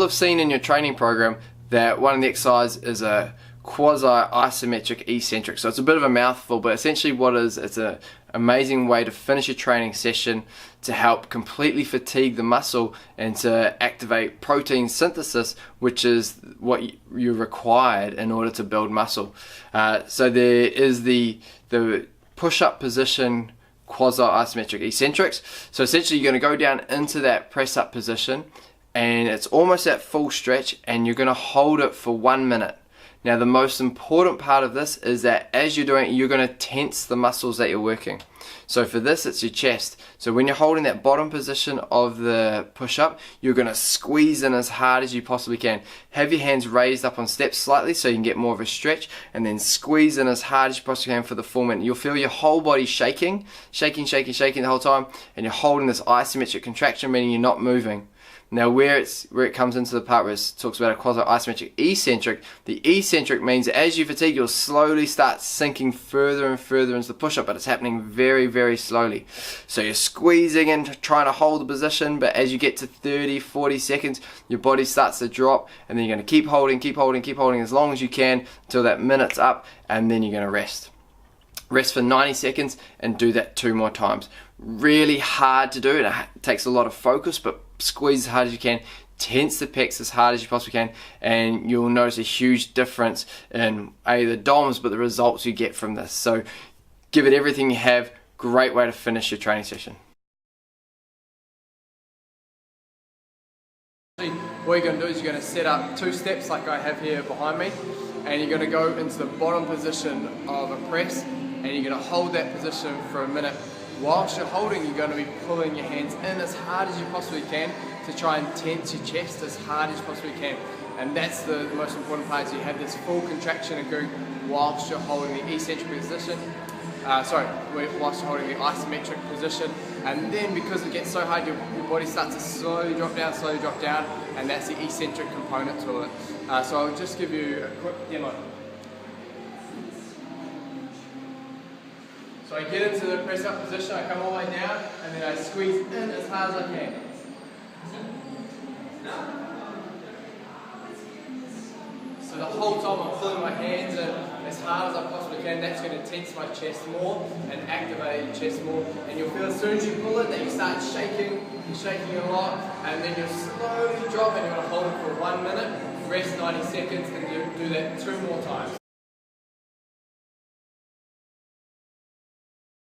have seen in your training program that one of the exercises is a quasi isometric eccentric. So it's a bit of a mouthful, but essentially what it is, it's an amazing way to finish your training session to help completely fatigue the muscle and to activate protein synthesis, which is what you're required in order to build muscle. So there is the push-up position quasi isometric eccentrics. So essentially you're going to go down into that press-up position, and it's almost at full stretch, and you're going to hold it for 1 minute. Now the most important part of this is that as you're doing it, you're going to tense the muscles that you're working. So for this, it's your chest. So when you're holding that bottom position of the push-up, you're going to squeeze in as hard as you possibly can. Have your hands raised up on steps slightly so you can get more of a stretch, and then squeeze in as hard as you possibly can for the full minute. You'll feel your whole body shaking the whole time, and you're holding this isometric contraction, meaning you're not moving. Now where it comes into the part where it talks about a quasi-isometric eccentric, the eccentric means as you fatigue, you'll slowly start sinking further and further into the push-up, but it's happening very, very slowly. So you're squeezing in, trying to hold the position, but as you get to 30, 40 seconds, your body starts to drop, and then you're going to keep holding as long as you can until that minute's up, and then you're going to rest. Rest for 90 seconds and do that 2 more times. Really hard to do, and it takes a lot of focus, but squeeze as hard as you can, tense the pecs as hard as you possibly can, and you'll notice a huge difference in the DOMs, but the results you get from this. So give it everything you have. Great way to finish your training session. What you're going to do is you're going to set up 2 steps like I have here behind me, and you're going to go into the bottom position of a press, and you're going to hold that position for a minute. Whilst you're holding, you're going to be pulling your hands in as hard as you possibly can to try and tense your chest as hard as you possibly can. And that's the most important part, is you have this full contraction occurring whilst you're holding the eccentric position. Whilst you're holding the isometric position. And then because it gets so hard, your body starts to slowly drop down, and that's the eccentric component to it. So I'll just give you a quick demo. So I get into the press up position, I come all the way down, and then I squeeze in as hard as I can. So the whole time I'm pulling my hands in as hard as I possibly can. That's going to tense my chest more and activate your chest more. And you'll feel as soon as you pull it that you start shaking, you're shaking a lot, and then you'll slowly drop, and you're going to hold it for 1 minute, rest 90 seconds, and you do that 2 more times.